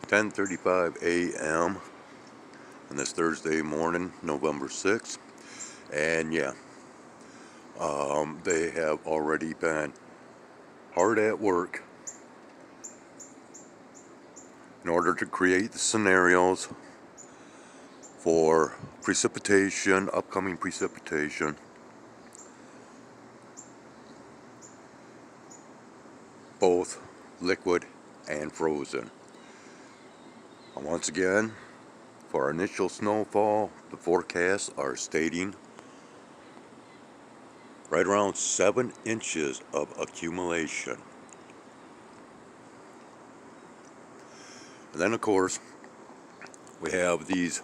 10:35 a.m. on this Thursday morning, November 6th. And yeah, they have already been hard at work in order to create the scenarios for precipitation, upcoming precipitation, both liquid and frozen. And once again, for our initial snowfall, the forecasts are stating right around 7 inches of accumulation. And then of course, we have these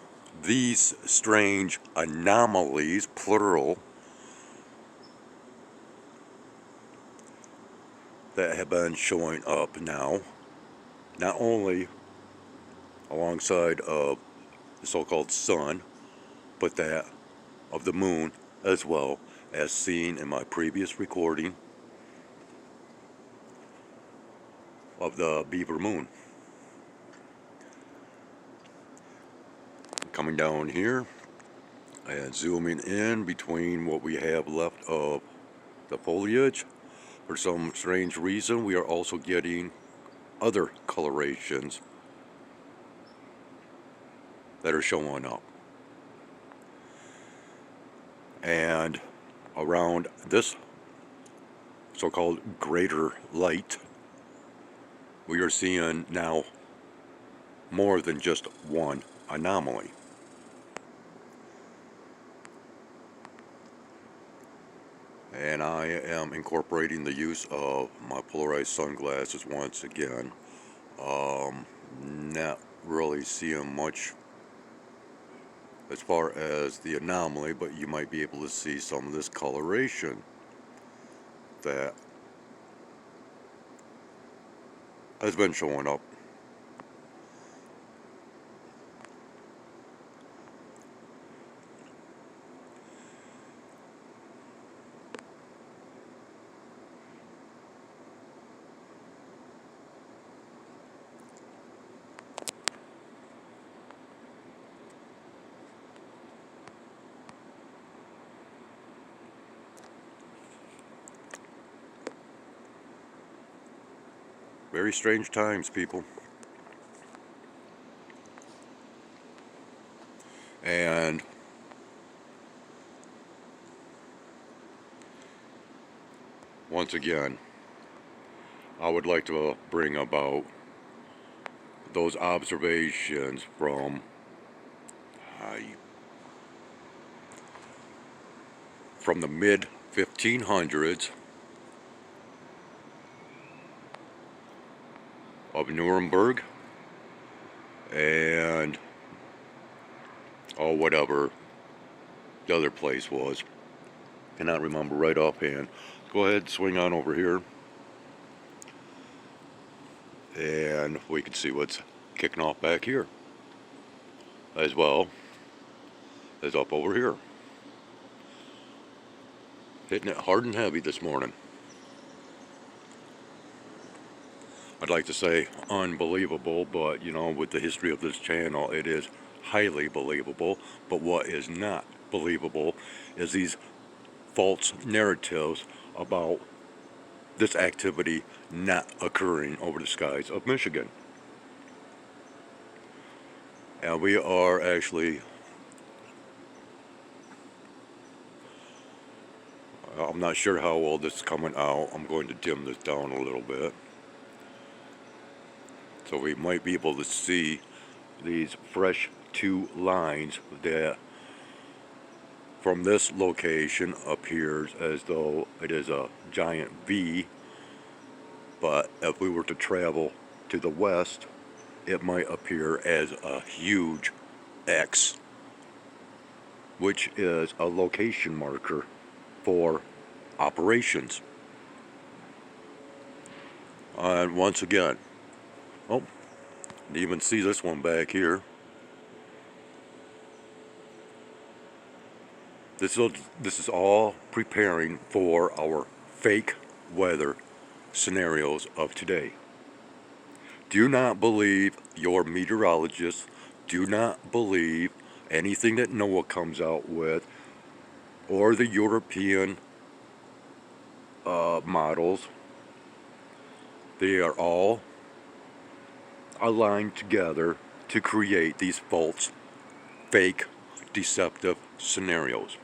strange anomalies, plural, that have been showing up now, not only alongside of the so-called sun, but that of the moon as well, as seen in my previous recording of the Beaver Moon. Coming down here and zooming in between what we have left of the foliage. For some strange reason, we are also getting other colorations that are showing up. And around this so-called greater light, we are seeing now more than just one anomaly. And I am incorporating the use of my polarized sunglasses once again. Not really seeing much as far as the anomaly, but you might be able to see some of this coloration that has been showing up. Very strange times, people. And once again, I would like to bring about those observations from the mid 1500s of Nuremberg and whatever the other place was. Cannot remember right offhand. Go ahead, swing on over here, and we can see what's kicking off back here, as well as up over here. Hitting it hard and heavy this morning. I'd like to say unbelievable, but you know, with the history of this channel, it is highly believable. But what is not believable is these false narratives about this activity not occurring over the skies of Michigan. And we are actually, I'm not sure how well this is coming out. I'm going to dim this down a little bit, so we might be able to see these fresh two lines that from this location appears as though it is a giant V, but if we were to travel to the west, it might appear as a huge X, which is a location marker for operations. And once again, oh, you even see this one back here. This is all preparing for our fake weather scenarios of today. Do not believe your meteorologists. Do not believe anything that NOAA comes out with, or the European models. They are all aligned together to create these false, fake, deceptive scenarios.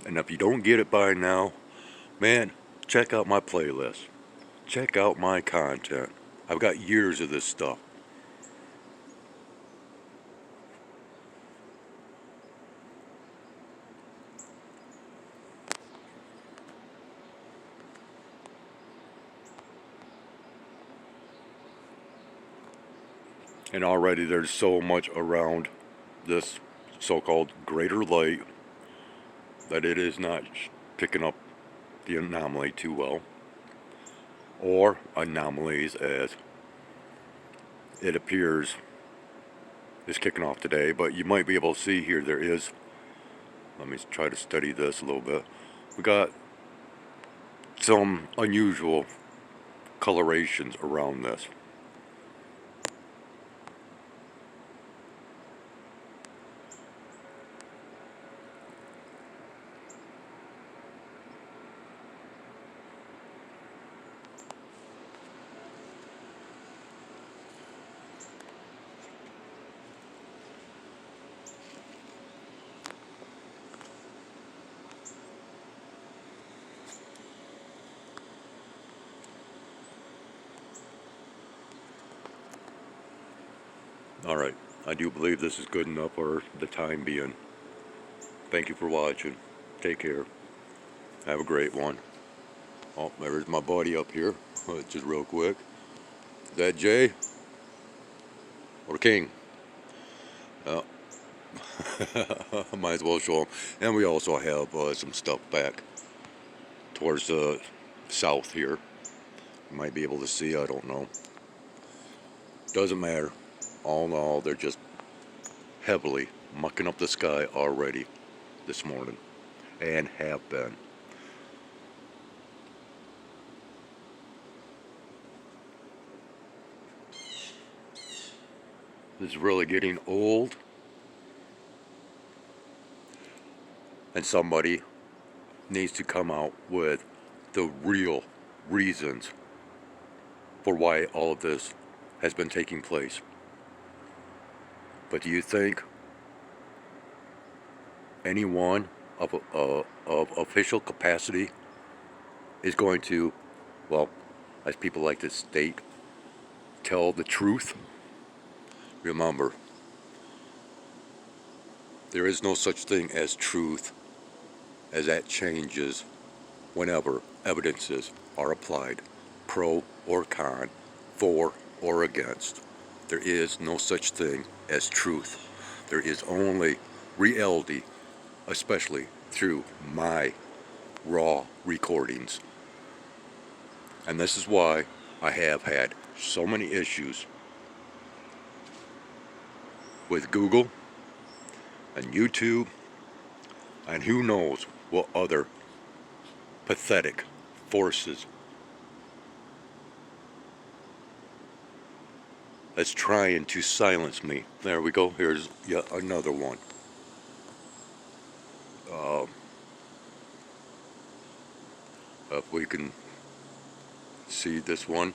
And if you don't get it by now, man, check out my playlist. Check out my content. I've got years of this stuff. And already there's so much around this so-called greater light that it is not picking up the anomaly too well, or anomalies as it appears is kicking off today. But you might be able to see here there is, let me try to study this a little bit. We got some unusual colorations around this. Alright, I do believe this is good enough for the time being. Thank you for watching. Take care. Have a great one. Oh, there's my buddy up here. Just real quick. Is that Jay? Or King? Oh. Might as well show them. And we also have some stuff back towards the south here. You might be able to see, I don't know. Doesn't matter. All in all, they're just heavily mucking up the sky already this morning. And have been. This is really getting old. And somebody needs to come out with the real reasons for why all of this has been taking place. But do you think anyone of official capacity is going to, well, as people like to state, tell the truth? Remember, there is no such thing as truth, as that changes whenever evidences are applied, pro or con, for or against. There is no such thing as truth. There is only reality, especially through my raw recordings. And this is why I have had so many issues with Google and YouTube and who knows what other pathetic forces that's trying to silence me. There we go. Here's yet another one. If we can see this one,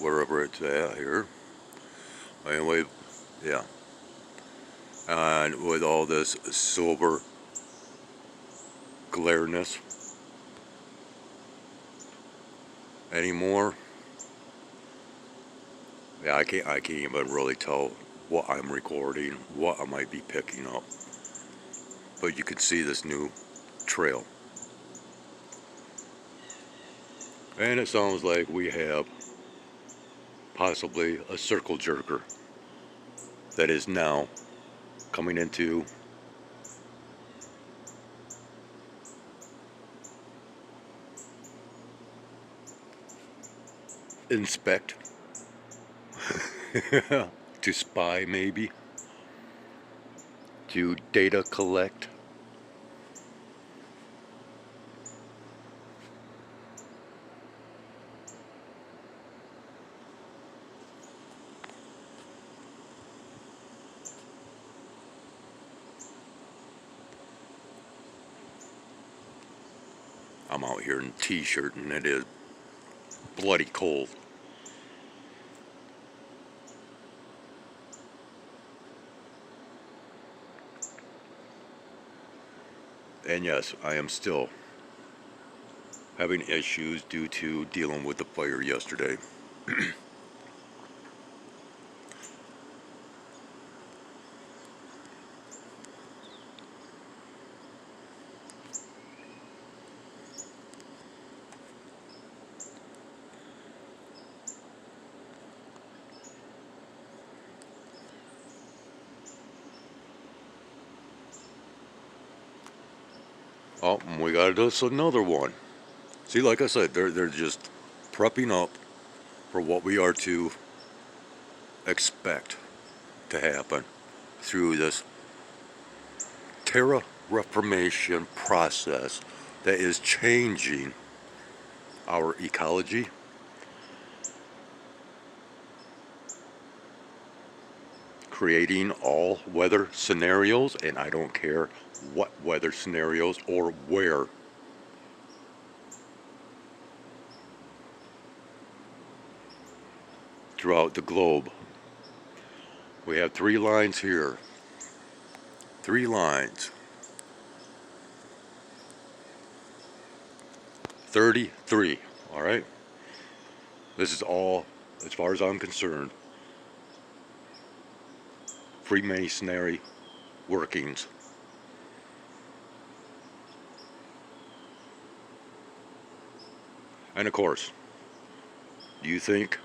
wherever it's at here. Anyway, yeah. And with all this silver glareness anymore, yeah, I can't even really tell what I'm recording, what I might be picking up. But you can see this new trail. And it sounds like we have possibly a circle jerker that is now coming into inspect, to spy maybe, to data collect, I'm out here in a t-shirt and it is bloody cold. And yes, I am still having issues due to dealing with the fire yesterday. Oh, and we got us another one. See, like I said, they're just prepping up for what we are to expect to happen through this Terra Reformation process that is changing our ecology, creating all weather scenarios, and I don't care what weather scenarios or where. Throughout the globe. We have 3 lines here. 3 lines. 33. Alright? This is all, as far as I'm concerned, Freemasonry workings. And of course, do you think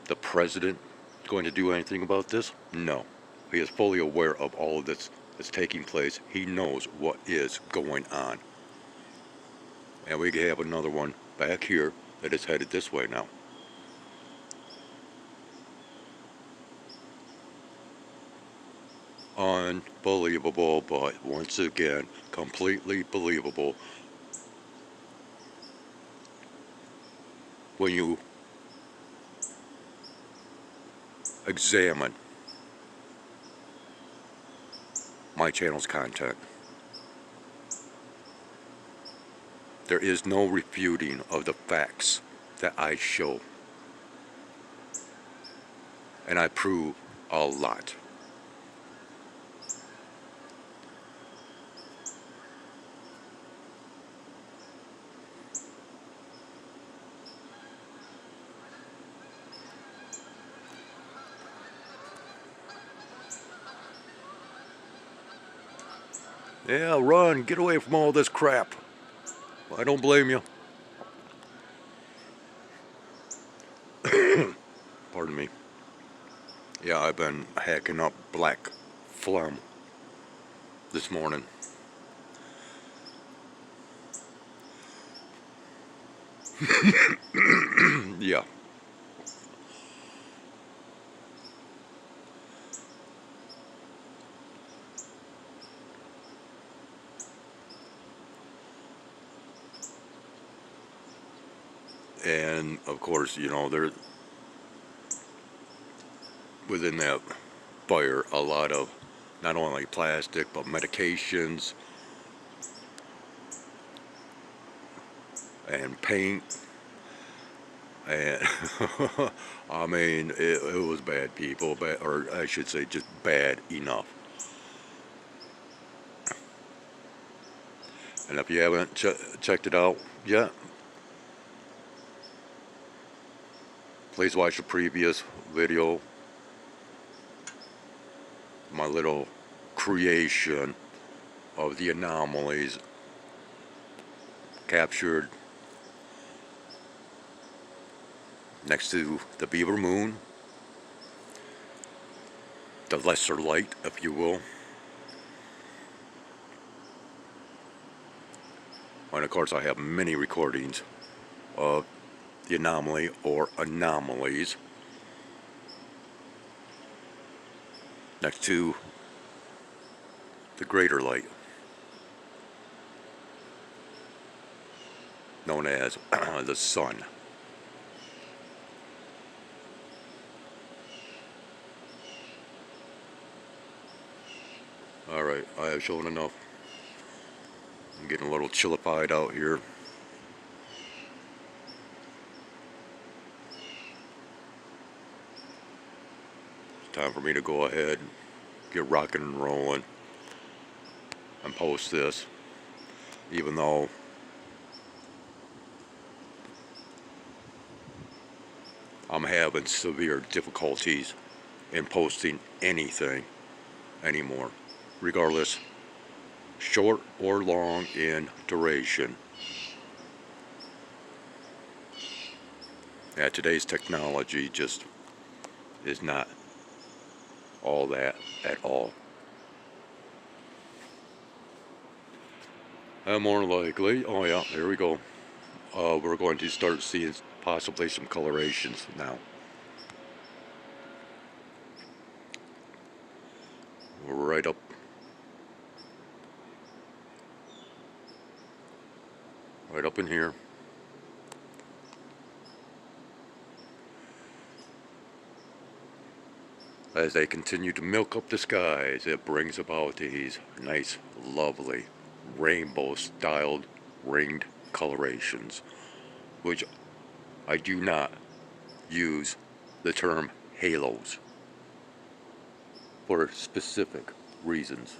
the president is going to do anything about this? No. He is fully aware of all of this that's taking place. He knows what is going on. And we have another one back here that is headed this way now. Unbelievable, but once again, completely believable when you examine my channel's content. There is no refuting of the facts that I show. And I prove a lot. Yeah, run, get away from all this crap. I don't blame you. Pardon me. Yeah, I've been hacking up black phlegm this morning. Yeah. And of course, you know, there within that fire a lot of not only plastic but medications and paint. And I mean, it was bad, people, bad, or I should say, just bad enough. And if you haven't checked it out yet, please watch the previous video. My little creation of the anomalies captured next to the Beaver Moon, the lesser light, if you will. And of course, I have many recordings of the anomaly or anomalies next to the greater light, known as the sun. Alright, I have shown enough. I'm getting a little chillified out here. It's time for me to go ahead and get rocking and rolling and post this, even though I'm having severe difficulties in posting anything anymore, regardless, short or long in duration. Yeah, today's technology just is not all that at all. And more likely, oh yeah, here we go. We're going to start seeing possibly some colorations now. We're right up in here. As they continue to milk up the skies, it brings about these nice, lovely, rainbow-styled ringed colorations, which I do not use the term halos for specific reasons.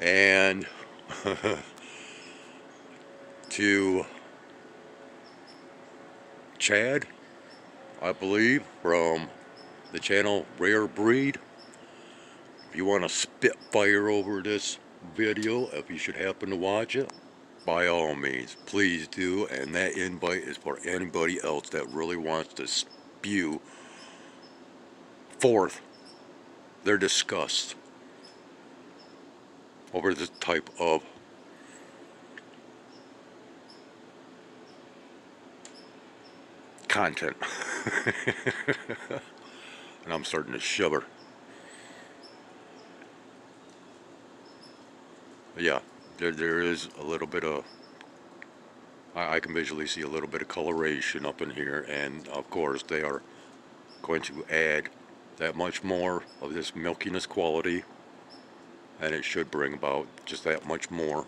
And to Chad, I believe, from the channel Rare Breed, if you want to spit fire over this video, if you should happen to watch it, by all means, please do. And that invite is for anybody else that really wants to spew forth their disgust over this type of content. And I'm starting to shiver. Yeah, there is a little bit of, I can visually see a little bit of coloration up in here, and of course they are going to add that much more of this milkiness quality, and it should bring about just that much more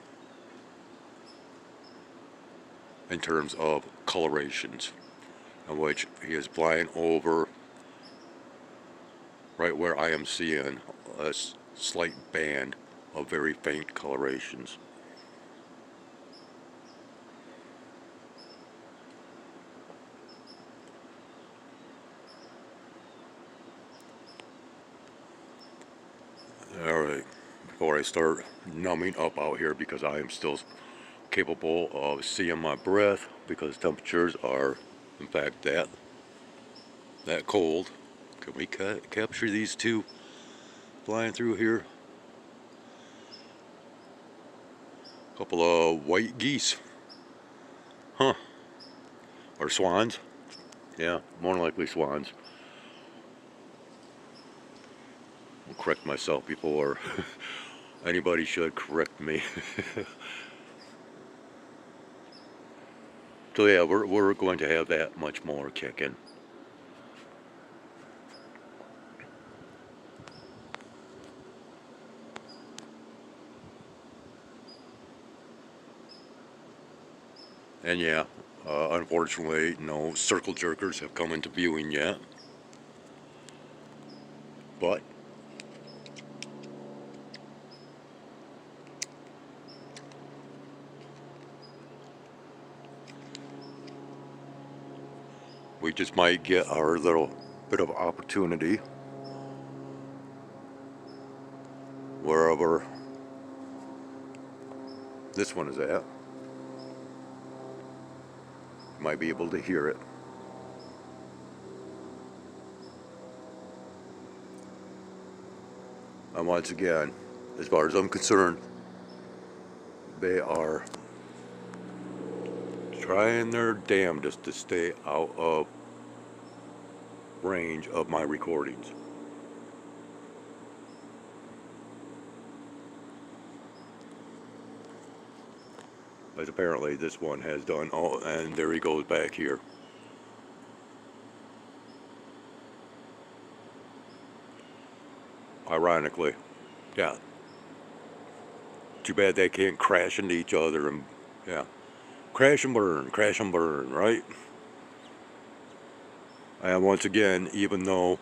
in terms of colorations, in which he is flying over right where I am seeing a slight band of very faint colorations. Alright, before I start numbing up out here, because I am still capable of seeing my breath, because temperatures are in fact that cold. Can we capture these two flying through here? A couple of white geese. Huh. Or swans. Yeah, more likely swans. I'll correct myself before anybody should correct me. So yeah, we're going to have that much more kicking. And yeah, unfortunately, no circle jerkers have come into viewing yet. But we just might get our little bit of opportunity wherever this one is at. You might be able to hear it. And once again, as far as I'm concerned, they are trying their damnedest to stay out of range of my recordings. But apparently this one has done all, and there he goes back here. Ironically, yeah. Too bad they can't crash into each other and, yeah. Crash and burn, right? And once again, even though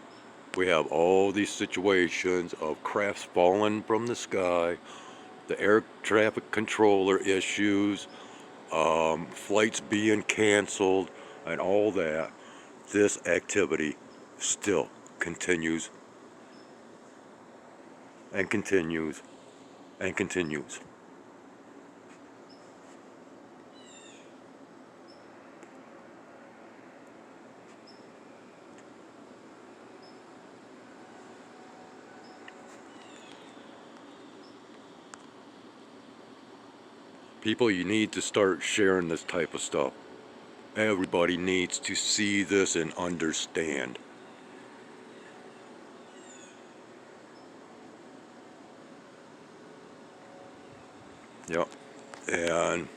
we have all these situations of crafts falling from the sky, the air traffic controller issues, flights being canceled, and all that, this activity still continues and continues and continues. People, you need to start sharing this type of stuff. Everybody needs to see this and understand. Yep. And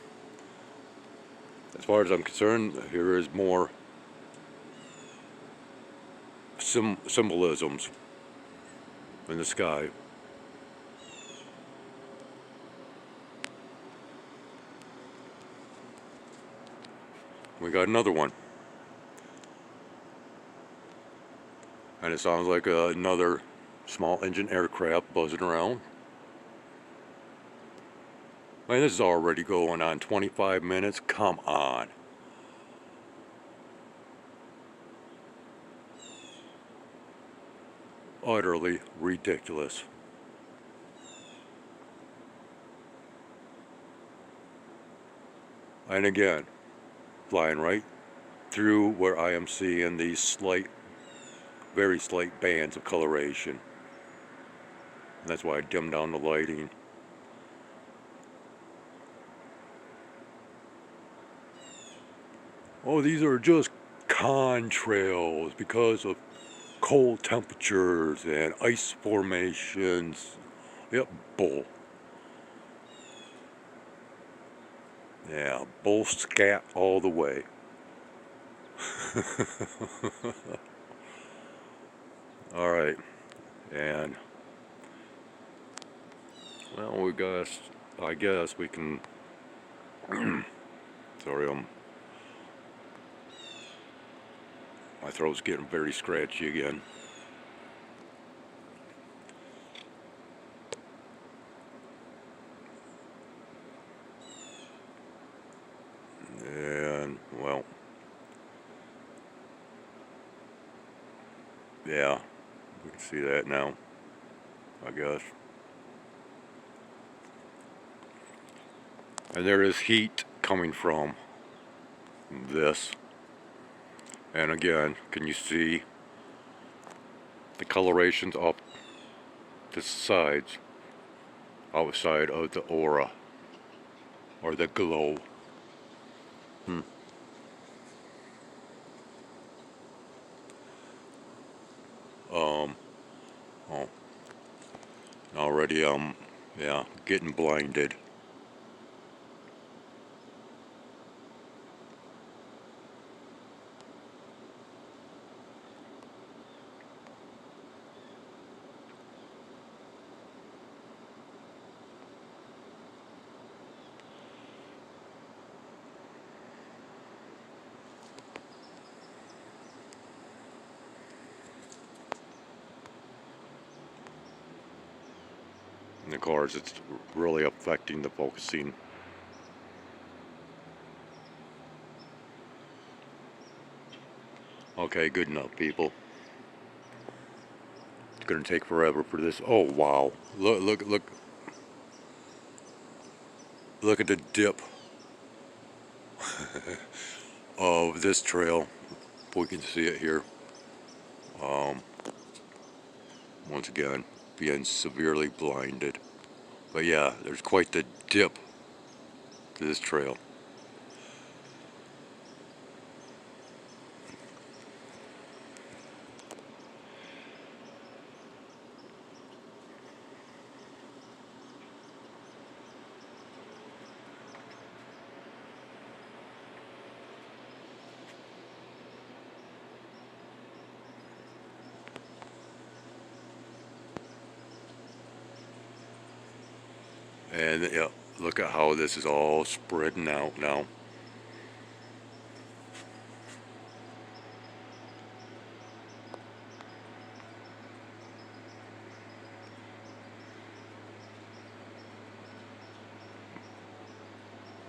as far as I'm concerned, here is more symbolisms in the sky. We got another one. And it sounds like another small engine aircraft buzzing around. Man, this is already going on 25 minutes. Come on. Utterly ridiculous. And again, flying right through where I am seeing these slight, very slight bands of coloration. And that's why I dimmed down the lighting. Oh, these are just contrails because of cold temperatures and ice formations. Yep, bull. Yeah, bull scat all the way. Alright, and well, I guess we can, sorry, my throat's getting very scratchy again. And, well, yeah, we can see that now, I guess. And there is heat coming from this. And again, can you see the colorations up the sides, outside of the aura, or the glow? Oh, already, yeah, getting blinded. And of course, it's really affecting the focusing. Okay, good enough, people. It's gonna take forever for this. Oh wow! Look at the dip of this trail. If we can see it here. Once again, being severely blinded. But yeah, there's quite the dip to this trail. And yeah, look at how this is all spreading out now.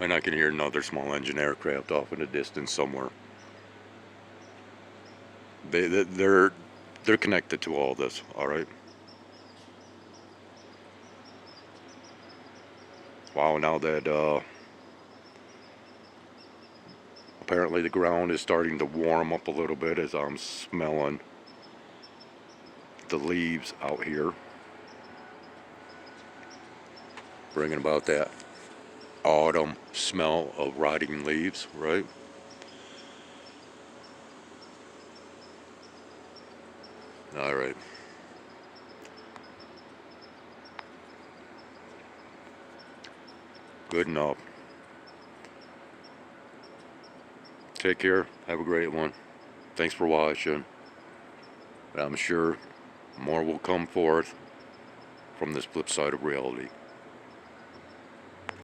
And I can hear another small engine aircraft off in the distance somewhere. They're connected to all this, all right? Wow, now that apparently the ground is starting to warm up a little bit as I'm smelling the leaves out here, bringing about that autumn smell of rotting leaves, right? All right. Good enough. Take care. Have a great one. Thanks for watching. I'm sure more will come forth from this flip side of reality.